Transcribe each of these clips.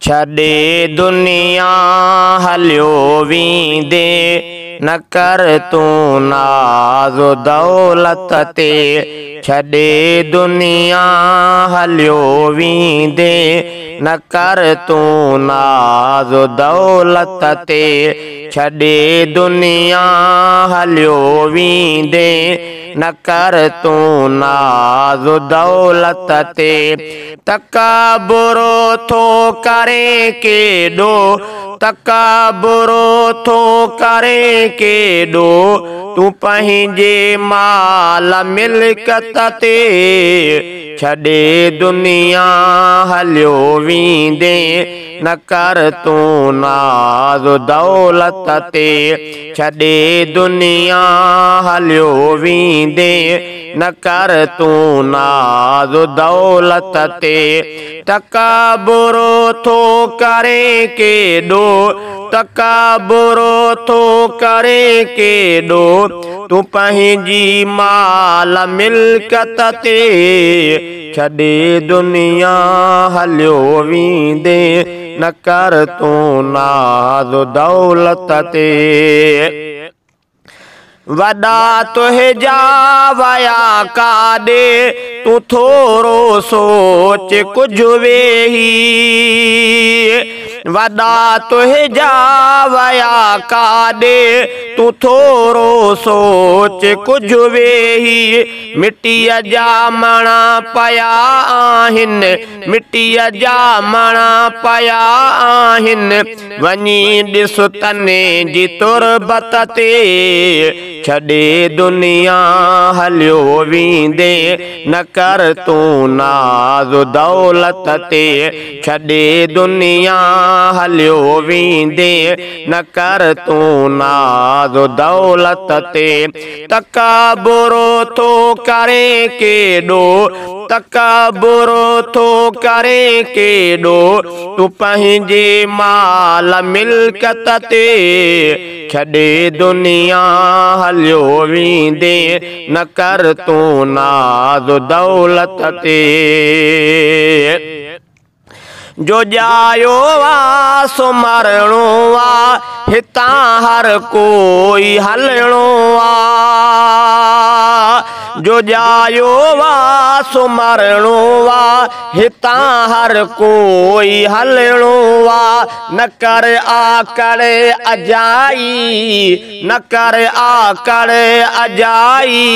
छॾे दुनिया हलियो वींदे न कर तूं नाज़ दौलत ते। छॾे दुनिया हलियो वींदे न कर तूं नाज़ दौलत ते। छॾे दुनिया हलियो वींदे न कर तूं नाज़ दौलत ते। तकबुर थो करे केॾो, तकबुर थो करे केॾो, तूं पंहिंजे माल मिल्कत ते। छॾे दुनिया हलियो वींदे न कर तूं नाज़ दौलत ते। छॾे दुनिया हलियो वींदे न कर तूं नाज़ दौलत ते। तकबुर थो करे केॾो, तकबुर थो करे केॾो, तूं पंहिंजी माल मिल्कत ते। छॾे दुनिया हलियो वींदे न कर तूं नाज़ दौलत ते। वॾा तुंहिंजा वया काॾे, तूं थोरो सोच कुझु वेही। वॾा तुंहिंजा वया काॾे, तूं थोरो सोच कुझु वेही। मिटीअ जा मण पया आहिनि, मिटीअ जा मण पया आहिनि, वञी ॾिस तने जी तुरबत ते। छॾे दुनिया हलियो वींदे न कर तूं नाज़ दौलत ते। छॾे दुनिया हलियो वींदे न कर तूं नाज़ दौलत ते। तकबुर थो करे केॾो, तकबुर थो करे केॾो, तूं पंहिंजे माल मिल्कत ते। छॾे दुनिया हलियो वींदे न कर तूं नाज़ दौलत ते। जो ॼायो आ सो मरणो आ, हितां हर कोई हलणो आ। जो ॼायो आ सो मरणो आ, हितां हर कोई हलणो आ। न कर आकड़ अजाई, न कर आकड़ अजाई,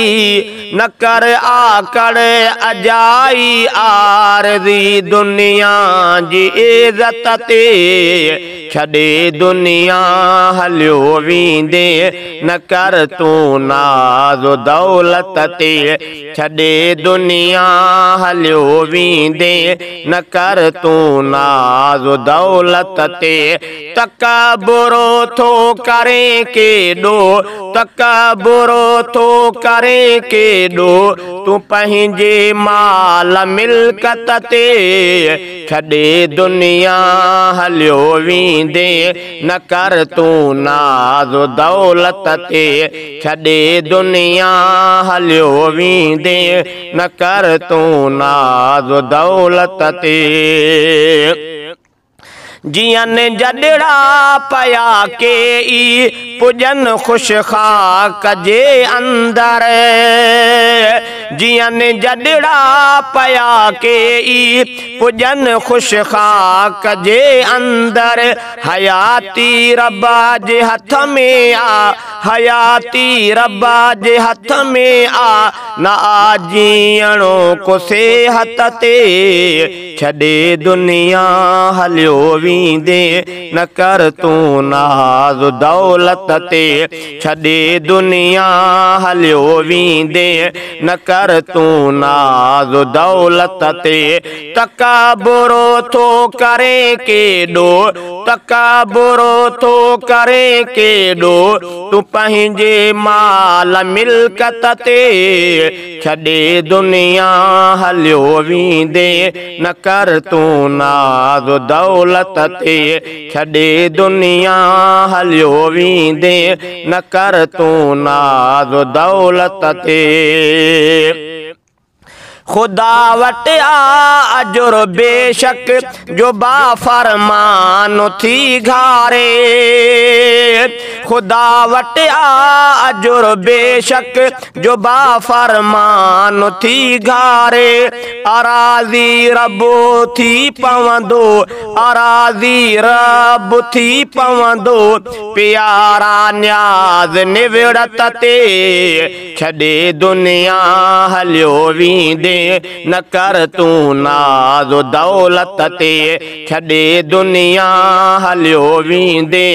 न कर आकड़ अजाई, आरज़ी दुनिया जी इज़्ज़त ते। छॾे दुनिया हलियो वींदे न कर तूं नाज़ दौलत ते। छॾे दुनिया हलियो वींदे न कर तूं नाज़ दौलत ते। तकबुर थो करे केॾो, तकबुर थो करे केॾो, तूं पंहिंजे माल मिल्कत ते। छॾे दुनिया हलियो वींदे न कर तूं नाज़ दौलत ते। छॾे दुनिया हलियो वींदे न कर तूं नाज़ दौलत ते। जियन जॾड़ा पया केई, पुॼन ख़ुश ख़ाक जे अंदर। जियन जॾड़ा पया केई, पुॼन ख़ुश ख़ाक जे अंदर। हयाती रब्बा जे हथ में आ, हयाती रब्बा जे हथ में आ, न आ जीअणो को सेहत ते। छॾे दुनिया हलियो वींदे न कर तूं नाज़ दौलत ते। छॾे दुनिया हलियो वींदे न कर तूं नाज़ दौलत ते। तकबुर थो करे केॾो, तकबुर थो करे केॾो, तूं पंहिंजे माल मिल्कत ते। छॾे दुनिया हलियो वींदे न कर तूं नाज़ दौलत ते। छॾे दुनिया हलियो वींदे न कर तूं नाज़ दौलत ते। खुदा वट आ अजुर बेशक जो बा फरमान थी घारे। खुदा वट आ अजुर बेशक जो बा फरमान थी घारे। अराज़ी रब थी पवंदो, अराज़ी रब थी पवंदो, प्यारा न्याज़ निवड़त ते छॾे दुनिया हलियो वींदे। न कर तूं नाज़ दौलत ते छॾे दुनिया हलियो वींदे।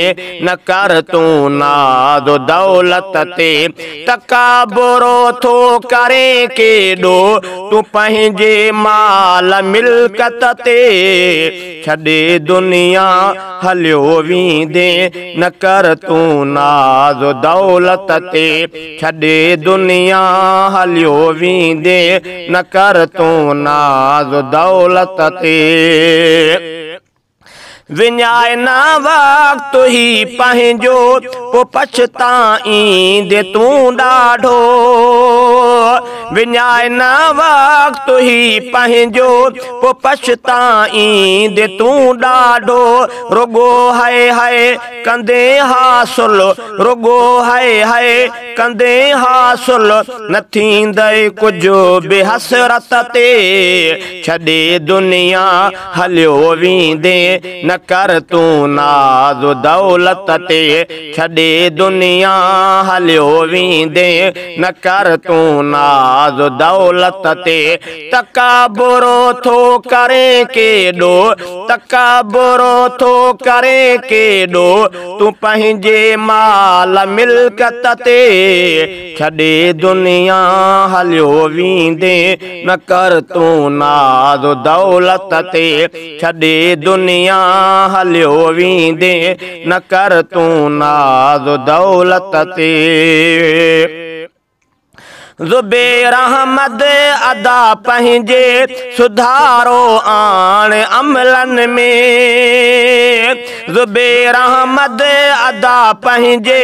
न कर तूं नाज़ दौलत ते तकाबुरो थो करे केॾो तूं पंहिंजे माल मिल्कत ते छॾे दुनिया हलियो वींदे। न कर तूं नाज़ दौलत ते छॾे दुनिया हलियो वींदे। न कर तूं नाज़ दौलत ते विञाए न वक़्तु ही पंहिंजो पोइ पछताईंदे तूं ॾाढो। विञाए न वक़्तु ही पंहिंजो पोइ पछताईंदे तूं ॾाढो। रुगो हाय हाय कंदे हासिल, रुगो हाय हाय कंदे हासिल, न थींदई कुझु बि हसरत ते छॾे दुनिया हलियो वींदे। न कर तूं नाज़ दौलत ते छॾे दुनिया हलियो वींदे। न कर तूं नाज़ दौलत ते तकाबुरो थो करे केॾो, तकाबुरो थो करे केॾो तूं पंहिंजे माल मिल्कत ते छॾे दुनिया हलियो वींदे। न कर तूं नाज़ दौलत ते छॾे दुनिया हलियो वींदे। न कर तूं नाज़ दौलत ते ज़ुबैर अहमद अदा पंहिंजे सुधारो आण अमलन में। ज़ुबैर अहमद अदा पंहिंजे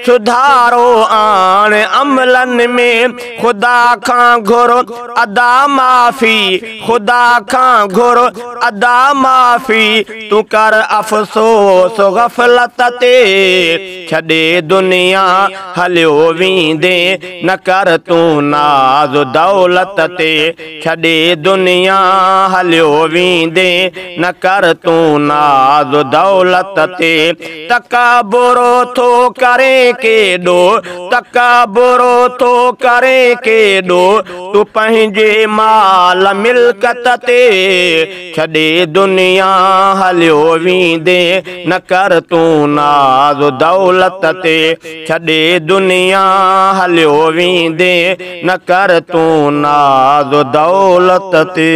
सुधारो आण अमलन में। खुदा खां घुर अदा माफ़ी, खुदा खां घुर अदा माफ़ी, तूं कर अफ़सोस गफ़लत ते छॾे दुनिया हलियो वींदे। न कर तूं नाज़ दौलत ते छॾे दुनिया हलियो वींदे। न कर तूं नाज़ दौलत ते तकाबुरो थो करे केॾो, तकाबुरो थो करे केॾो तूं पंहिंजे माल मिल्कत ते छॾे दुनिया हलियो वींदे। न कर तूं नाज़ दौलत ते छॾे दुनिया हलियो वींदे। न कर तूं नाज़ दौलत ते।